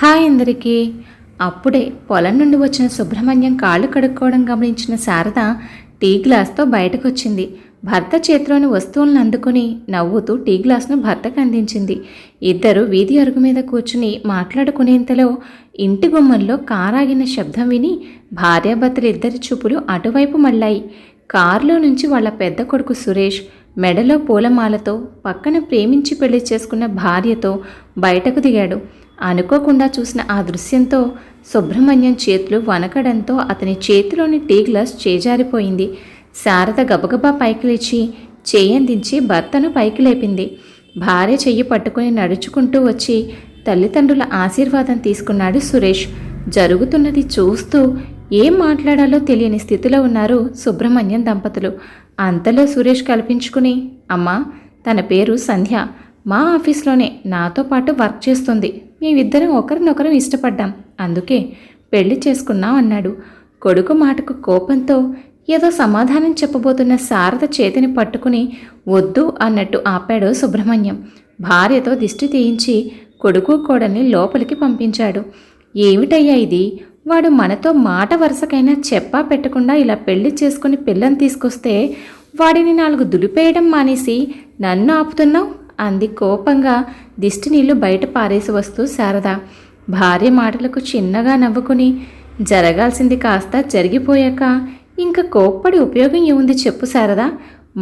Hi అందరికీ. అప్పుడే పొలం నుండి వచ్చిన సుబ్రహ్మణ్యం కాళ్ళు కడుక్కోవడం గమనించిన శారద టీ గ్లాస్తో బయటకొచ్చింది. భర్త చేతిలోని వస్తువులను అందుకుని నవ్వుతూ టీ గ్లాస్ను భర్తకు అందించింది. ఇద్దరు వీధి అరుగు మీద కూర్చుని మాట్లాడుకునేంతలో ఇంటి గుమ్మంలో కారాగిన శబ్దం విని భార్యాభర్తలిద్దరి చూపులు అటువైపు మళ్ళాయి. కారులో నుంచి వాళ్ళ పెద్ద కొడుకు సురేష్ మెడలో పూలమాలతో పక్కన ప్రేమించి పెళ్లి చేసుకున్న భార్యతో బయటకు దిగాడు. అనుకోకుండా చూసిన ఆ దృశ్యంతో సుబ్రహ్మణ్యం చేతులు వనకడంతో అతని చేతిలోని టీ గ్లాస్ చేజారిపోయింది. శారద గబగబా పైకి లేచి చేయందించి భర్తను పైకి లేపింది. భార్య చెయ్యి పట్టుకుని నడుచుకుంటూ వచ్చి తల్లిదండ్రుల ఆశీర్వాదం తీసుకున్నాడు సురేష్. జరుగుతున్నది చూస్తూ ఏం మాట్లాడాలో తెలియని స్థితిలో ఉన్నారు సుబ్రహ్మణ్యం దంపతులు. అంతలో సురేష్ కల్పించుకుని, అమ్మా, తన పేరు సంధ్య, మా ఆఫీస్లోనే నాతో పాటు వర్క్ చేస్తుంది. మేమిద్దరం ఒకరినొకరం ఇష్టపడ్డాం, అందుకే పెళ్లి చేసుకున్నాం అన్నాడు. కొడుకు మాటకు కోపంతో ఏదో సమాధానం చెప్పబోతున్న శారద చేతిని పట్టుకుని వద్దు అన్నట్టు ఆపాడు సుబ్రహ్మణ్యం. భార్యతో దిష్టి తీయించి కొడుకు కోడల్ని లోపలికి పంపించాడు. ఏమిటయ్యా ఇది? వాడు మనతో మాట వరుసకైనా చెప్పా పెట్టకుండా ఇలా పెళ్లి చేసుకుని పిల్లని తీసుకొస్తే వాడిని 4 దులిపేయడం మానేసి నన్ను ఆపుతున్నావు అంది కోపంగా దిష్టి నీళ్లు బయట పారేసి వస్తూ శారద. భార్య మాటలకు చిన్నగా నవ్వుకుని, జరగాల్సింది కాస్త జరిగిపోయాక ఇంకా కోప్పడి ఉపయోగం ఏముంది చెప్పు శారద.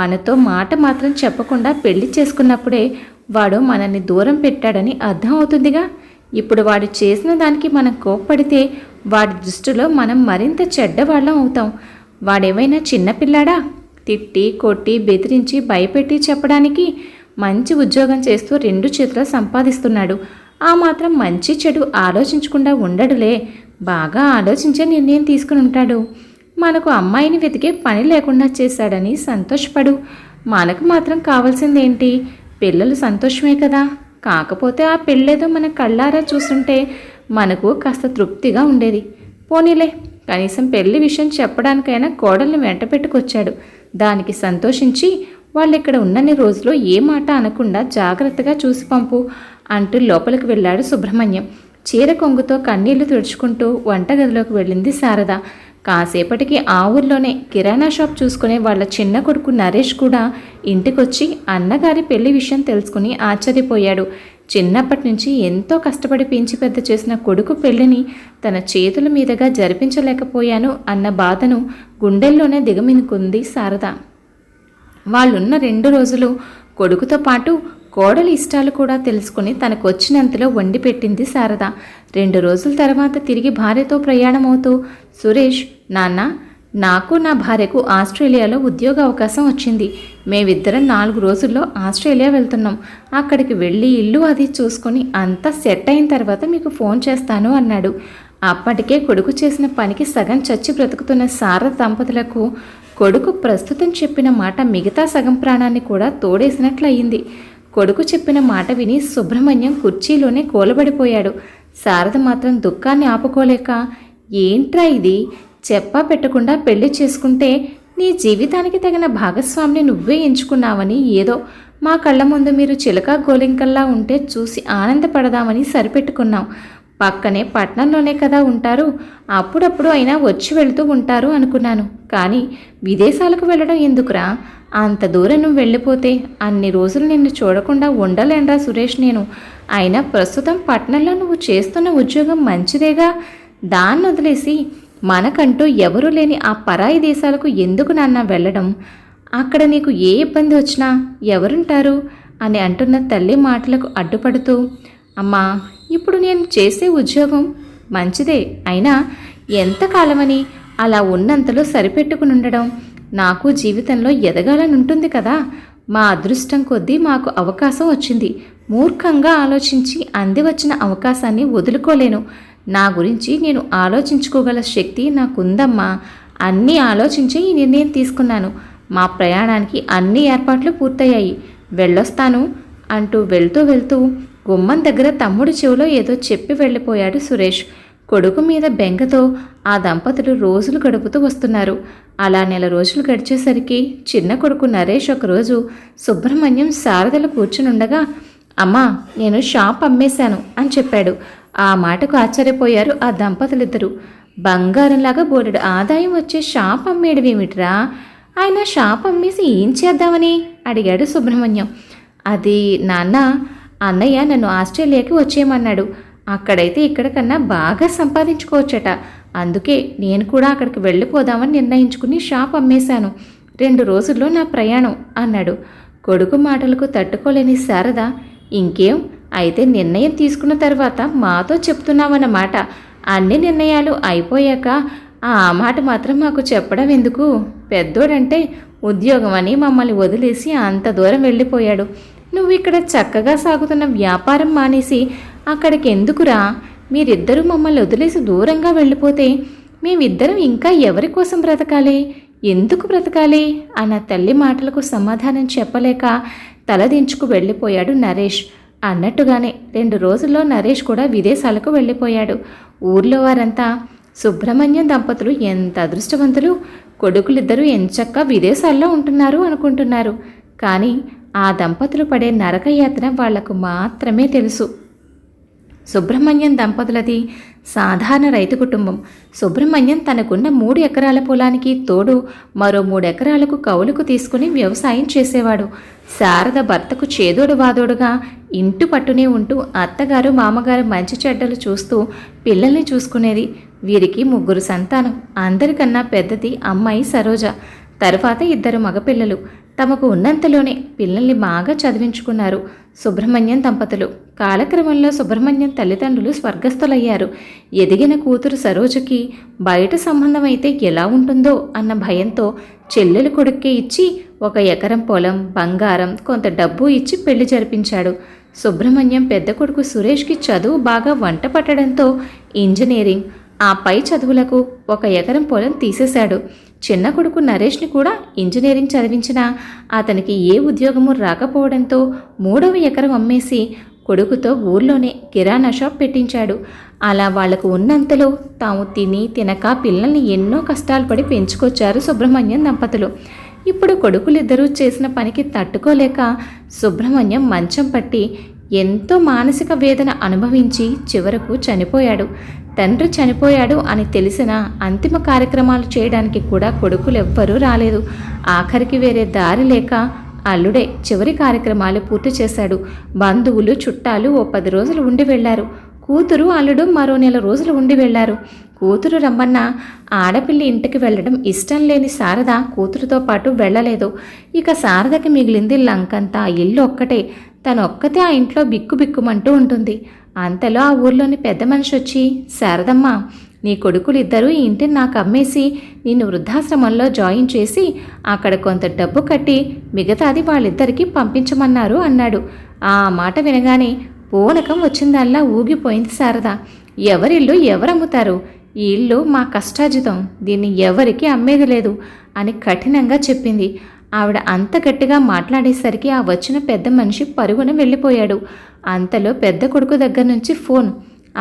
మనతో మాట మాత్రం చెప్పకుండా పెళ్లి చేసుకున్నప్పుడే వాడు మనల్ని దూరం పెట్టాడని అర్థం అవుతుందిగా. ఇప్పుడు వాడు చేసిన దానికి మనం కోప్పడితే వాడి దృష్టిలో మనం మరింత చెడ్డవాళ్ళం అవుతాం. వాడేమైనా చిన్నపిల్లాడా? తిట్టి కొట్టి బెదిరించి భయపెట్టి చెప్పడానికి మంచి ఉద్యోగం చేస్తూ 2 చేతుల సంపాదిస్తున్నాడు. ఆ మాత్రం మంచి చెడు ఆలోచించకుండా ఉండడులే. బాగా ఆలోచించే నిర్ణయం తీసుకుని ఉంటాడు. మనకు అమ్మాయిని వెతికే పని లేకుండా చేశాడని సంతోషపడు. మనకు మాత్రం కావాల్సిందేంటి? పిల్లలు సంతోషమే కదా. కాకపోతే ఆ పెళ్ళేదో మన కళ్ళారా చూస్తుంటే మనకు కాస్త తృప్తిగా ఉండేది. పోనీలే, కనీసం పెళ్లి విషయం చెప్పడానికైనా కోడల్ని వెంట పెట్టుకొచ్చాడు. దానికి సంతోషించి వాళ్ళిక్కడ ఉన్నన్ని రోజులు ఏ మాట అనకుండా జాగ్రత్తగా చూసి పంపు అంటూ లోపలికి వెళ్ళాడు సుబ్రహ్మణ్యం. చీర కొంగుతో కన్నీళ్లు తుడుచుకుంటూ వంటగదిలోకి వెళ్ళింది శారద. కాసేపటికి ఆ ఊర్లోనే కిరాణా షాప్ చూసుకునే వాళ్ళ చిన్న కొడుకు నరేష్ కూడా ఇంటికొచ్చి అన్నగారి పెళ్లి విషయం తెలుసుకుని ఆశ్చర్యపోయాడు. చిన్నప్పటి నుంచి ఎంతో కష్టపడి పెంచి పెద్ద చేసిన కొడుకు పెళ్లిని తన చేతుల మీదుగా జరిపించలేకపోయాను అన్న బాధను గుండెల్లోనే దిగమినుకుంది శారద. వాళ్ళున్న 2 రోజులు కొడుకుతో పాటు కోడలి ఇష్టాలు కూడా తెలుసుకుని తనకు వచ్చినంతలో వండి పెట్టింది శారద. 2 రోజుల తర్వాత తిరిగి భార్యతో ప్రయాణమవుతూ, సురేష్, నాన్న, నాకు నా భార్యకు ఆస్ట్రేలియాలో ఉద్యోగ అవకాశం వచ్చింది. మేమిద్దరం 4 రోజుల్లో ఆస్ట్రేలియా వెళ్తున్నాం. అక్కడికి వెళ్ళి ఇల్లు అది చూసుకొని అంతా సెట్ అయిన తర్వాత మీకు ఫోన్ చేస్తాను అన్నాడు. అప్పటికే కొడుకు చేసిన పనికి సగం చచ్చి బ్రతుకుతున్న శారద దంపతులకు కొడుకు ప్రస్తుతం చెప్పిన మాట మిగతా సగం ప్రాణాన్ని కూడా తోడేసినట్లయింది. కొడుకు చెప్పిన మాట విని సుబ్రహ్మణ్యం కుర్చీలోనే కూలబడిపోయాడు. శారద మాత్రం దుఃఖాన్ని ఆపుకోలేక, ఏంట్రా ఇది? చెప్పా పెట్టకుండా పెళ్లి చేసుకుంటే నీ జీవితానికి తగిన భాగస్వామిని నువ్వే ఎంచుకున్నావని, ఏదో మా కళ్ళ ముందు మీరు చిలక గోలింకల్లా ఉంటే చూసి ఆనందపడదామని సరిపెట్టుకున్నాం. పక్కనే పట్నంలోనే కదా ఉంటారు, అప్పుడప్పుడు అయినా వచ్చి వెళుతూ ఉంటారు అనుకున్నాను. కానీ విదేశాలకు వెళ్ళడం ఎందుకురా? అంత దూరం నువ్వు వెళ్ళిపోతే అన్ని రోజులు నిన్ను చూడకుండా ఉండలేనురా సురేష్ నేను. అయినా ప్రస్తుతం పట్నంలో నువ్వు చేస్తున్న ఉద్యోగం మంచిదేగా. దాన్ని వదిలేసి మనకంటూ ఎవరూ లేని ఆ పరాయి దేశాలకు ఎందుకు నాన్న వెళ్ళడం? అక్కడ నీకు ఏ ఇబ్బంది వచ్చినా ఎవరుంటారు అని అంటున్న తల్లి మాటలకు అడ్డుపడుతూ, అమ్మా, ఇప్పుడు నేను చేసే ఉద్యోగం మంచిదే, అయినా ఎంతకాలమని అలా ఉన్నంతలో సరిపెట్టుకుని ఉండడం? నాకు జీవితంలో ఎదగాలని ఉంటుంది కదా. మా అదృష్టం కొద్దీ మాకు అవకాశం వచ్చింది. మూర్ఖంగా ఆలోచించి అంది వచ్చిన అవకాశాన్ని వదులుకోలేను. నా గురించి నేను ఆలోచించుకోగల శక్తి నాకుందమ్మా. అన్నీ ఆలోచించి ఈ నిర్ణయం తీసుకున్నాను. మా ప్రయాణానికి అన్ని ఏర్పాట్లు పూర్తయ్యాయి. వెళ్ళొస్తాను అంటూ వెళ్తూ గుమ్మం దగ్గర తమ్ముడి చెవిలో ఏదో చెప్పి వెళ్ళిపోయాడు సురేష్. కొడుకు మీద బెంగతో ఆ దంపతులు రోజులు గడుపుతూ వస్తున్నారు. అలా 1 రోజులు గడిచేసరికి చిన్న కొడుకు నరేష్ ఒకరోజు సుబ్రహ్మణ్యం శారదలు కూర్చునుండగా అమ్మా, నేను షాప్ అమ్మేశాను అని చెప్పాడు. ఆ మాటకు ఆశ్చర్యపోయారు ఆ దంపతులిద్దరూ. బంగారంలాగా బోలెడు ఆదాయం వచ్చే షాప్ అమ్మేయడమేమిట్రా? ఆయన షాప్ అమ్మేసి ఏం చేద్దామని అడిగాడు సుబ్రహ్మణ్యం. అది నాన్న, అన్నయ్య నన్ను ఆస్ట్రేలియాకి వచ్చేయమన్నాడు. అక్కడైతే ఇక్కడ కన్నా బాగా సంపాదించుకోవచ్చట. అందుకే నేను కూడా అక్కడికి వెళ్ళిపోదామని నిర్ణయించుకుని షాప్ అమ్మేశాను. 2 రోజుల్లో నా ప్రయాణం అన్నాడు. కొడుకు మాటలకు తట్టుకోలేని శారద, ఇంకేం అయితే నిర్ణయం తీసుకున్న తర్వాత మాతో చెప్తున్నావన్నమాట. అన్ని నిర్ణయాలు అయిపోయాక ఆ మాట మాత్రం మాకు చెప్పడం ఎందుకు? పెద్దోడంటే ఉద్యోగం అని మమ్మల్ని వదిలేసి అంత దూరం వెళ్ళిపోయాడు. నువ్వు ఇక్కడ చక్కగా సాగుతున్న వ్యాపారం మానేసి అక్కడికి ఎందుకురా? మీరిద్దరూ మమ్మల్ని వదిలేసి దూరంగా వెళ్ళిపోతే మేమిద్దరం ఇంకా ఎవరి కోసం బ్రతకాలి? ఎందుకు బ్రతకాలి అన్న తల్లి మాటలకు సమాధానం చెప్పలేక తలదించుకు వెళ్ళిపోయాడు నరేష్. అన్నట్టుగానే 2 రోజుల్లో నరేష్ కూడా విదేశాలకు వెళ్ళిపోయాడు. ఊర్లో వారంతా సుబ్రహ్మణ్యం దంపతులు ఎంత అదృష్టవంతులు, కొడుకులిద్దరూ ఎంచక్కా విదేశాల్లో ఉంటున్నారు అనుకుంటున్నారు. కానీ ఆ దంపతులు పడే నరకయాతన వాళ్లకు మాత్రమే తెలుసు. సుబ్రహ్మణ్యం దంపతులది సాధారణ రైతు కుటుంబం. సుబ్రహ్మణ్యం తనకున్న 3 ఎకరాల పొలానికి తోడు మరో 3 ఎకరాలకు కౌలుకు తీసుకుని వ్యవసాయం చేసేవాడు. శారద భర్తకు చేదోడు వాదోడుగా ఇంటి పట్టునే ఉంటూ అత్తగారు మామగారు మంచి చెడ్డలు చూస్తూ పిల్లల్ని చూసుకునేది. వీరికి 3 సంతానం. అందరికన్నా పెద్దది అమ్మాయి సరోజ. తర్వాత 2 మగపిల్లలు. తమకు ఉన్నంతలోనే పిల్లల్ని బాగా చదివించుకున్నారు సుబ్రహ్మణ్యం దంపతులు. కాలక్రమంలో సుబ్రహ్మణ్యం తల్లిదండ్రులు స్వర్గస్థులయ్యారు. ఎదిగిన కూతురు సరోజకి బయట సంబంధం అయితే ఎలా ఉంటుందో అన్న భయంతో చెల్లెలు కొడుక్కే ఇచ్చి 1 ఎకరం పొలం, బంగారం, కొంత డబ్బు ఇచ్చి పెళ్లి జరిపించాడు. సుబ్రహ్మణ్యం పెద్ద కొడుకు సురేష్కి చదువు బాగా వంట పట్టడంతో ఇంజనీరింగ్, ఆ పై చదువులకు 1 ఎకరం పొలం తీసేశాడు. చిన్న కొడుకు నరేష్ని కూడా ఇంజనీరింగ్ చదివించినా అతనికి ఏ ఉద్యోగము రాకపోవడంతో 3వ ఎకరం అమ్మేసి కొడుకుతో ఊర్లోనే కిరాణా షాప్ పెట్టించాడు. అలా వాళ్లకు ఉన్నంతలో తాము తిని తినక పిల్లల్ని ఎన్నో కష్టాలు పడి పెంచుకొచ్చారు సుబ్రహ్మణ్యం దంపతులు. ఇప్పుడు కొడుకులిద్దరూ చేసిన పనికి తట్టుకోలేక సుబ్రహ్మణ్యం మంచం పట్టి ఎంతో మానసిక వేదన అనుభవించి చివరకు చనిపోయాడు. తండ్రి చనిపోయాడు అని తెలిసిన అంతిమ కార్యక్రమాలు చేయడానికి కూడా కొడుకులెవ్వరూ రాలేదు. ఆఖరికి వేరే దారి లేక అల్లుడే చివరి కార్యక్రమాలు పూర్తి చేశాడు. బంధువులు చుట్టాలు 10 రోజులు ఉండి వెళ్లారు. కూతురు అల్లుడు మరో నెల రోజులు ఉండి వెళ్లారు. కూతురు రమ్మన్న ఆడపిల్లి ఇంటికి వెళ్ళడం ఇష్టం లేని శారద కూతురుతో పాటు వెళ్ళలేదు. ఇక శారదకి మిగిలింది లంకంతా ఇల్లు ఒక్కటే. తనొక్కతే ఆ ఇంట్లో బిక్కుబిక్కుమంటూ ఉంటుంది. అంతలో ఆ ఊర్లోని పెద్ద మనిషి వచ్చి, శారదమ్మ, నీ కొడుకులిద్దరూ ఈ ఇంటిని నాకు అమ్మేసి నిన్ను వృద్ధాశ్రమంలో జాయిన్ చేసి అక్కడ కొంత డబ్బు కట్టి మిగతాది వాళ్ళిద్దరికీ పంపించమన్నారు అన్నాడు. ఆ మాట వినగానే పూనకం వచ్చిందల్లా ఊగిపోయింది శారద. ఎవరిల్లు ఎవరమ్ముతారు? ఈ ఇల్లు మా కష్టార్జితం, దీన్ని ఎవరికీ అమ్మేది లేదు అని కఠినంగా చెప్పింది. ఆవిడ అంత గట్టిగా మాట్లాడేసరికి ఆ వచ్చిన పెద్ద మనిషి పరుగున వెళ్ళిపోయాడు. అంతలో పెద్ద కొడుకు దగ్గర నుంచి ఫోన్.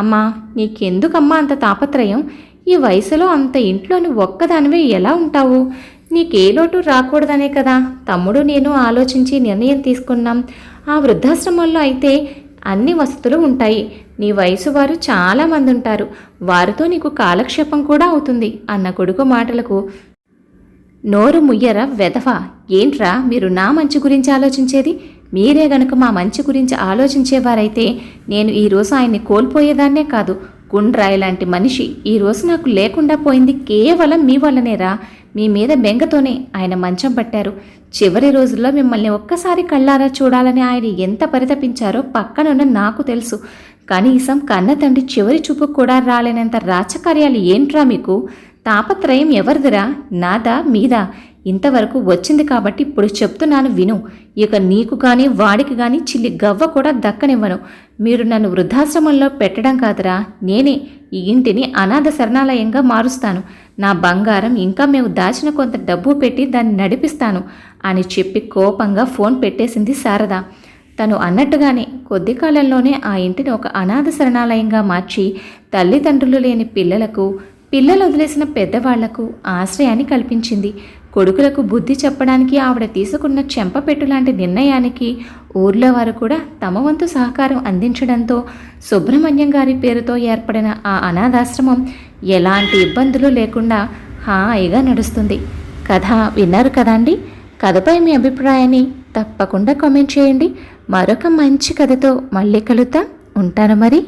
అమ్మా, నీకెందుకమ్మా అంత తాపత్రయం? ఈ వయసులో అంత ఇంట్లోని ఒక్కదానివే ఎలా ఉంటావు? నీకే లోటు రాకూడదనే కదా తమ్ముడు నేను ఆలోచించి నిర్ణయం తీసుకున్నాం. ఆ వృద్ధాశ్రమంలో అయితే అన్ని వసతులు ఉంటాయి. నీ వయసు వారు చాలామంది ఉంటారు. వారితో నీకు కాలక్షేపం కూడా అవుతుంది అన్న కొడుకు మాటలకు, నోరు ముయ్యరా వెధవా, ఏంట్రా మీరు నా మంచి గురించి ఆలోచించేది? మీరే గనుక మా మంచి గురించి ఆలోచించేవారైతే నేను ఈరోజు ఆయన్ని కోల్పోయేదాన్నే కాదు. గుండ్రాయి లాంటి మనిషి ఈరోజు నాకు లేకుండా పోయింది కేవలం మీ వల్లనేరా. మీ మీద బెంగతోనే ఆయన మంచం పట్టారు. చివరి రోజుల్లో మిమ్మల్ని ఒక్కసారి కళ్ళారా చూడాలని ఆయన ఎంత పరితపించారో పక్కనున్న నాకు తెలుసు. కనీసం కన్న తండ్రి చివరి చూపు కూడా రాలేనంత రాచకార్యాలు ఏంట్రా మీకు? తాపత్రయం ఎవరిదిరా? నాదా మీదా? ఇంతవరకు వచ్చింది కాబట్టి ఇప్పుడు చెప్తున్నాను విను. ఇక నీకు కానీ వాడికి కానీ చిల్లి గవ్వ కూడా దక్కనివ్వను. మీరు నన్ను వృద్ధాశ్రమంలో పెట్టడం కాదురా, నేనే ఈ ఇంటిని అనాథ శరణాలయంగా మారుస్తాను. నా బంగారం ఇంకా మేము దాచిన కొంత డబ్బు పెట్టి దాన్ని నడిపిస్తాను అని చెప్పి కోపంగా ఫోన్ పెట్టేసింది శారద. తను అన్నట్టుగానే కొద్ది కాలంలోనే ఆ ఇంటిని ఒక అనాథ శరణాలయంగా మార్చి తల్లిదండ్రులు లేని పిల్లలకు, పిల్లలు వదిలేసిన పెద్దవాళ్లకు ఆశ్రయాన్ని కల్పించింది. కొడుకులకు బుద్ధి చెప్పడానికి ఆవిడ తీసుకున్న చెంపపెట్టు లాంటి నిర్ణయానికి ఊర్లో వారు కూడా తమ వంతు సహకారం అందించడంతో సుబ్రహ్మణ్యం గారి పేరుతో ఏర్పడిన ఆ అనాథాశ్రమం ఎలాంటి ఇబ్బందులు లేకుండా హాయిగా నడుస్తుంది. కథ విన్నారు కదండి. కథపై మీ అభిప్రాయాన్ని తప్పకుండా కామెంట్ చేయండి. మరొక మంచి కథతో మళ్ళీ కలుద్దాం. ఉంటాను మరి.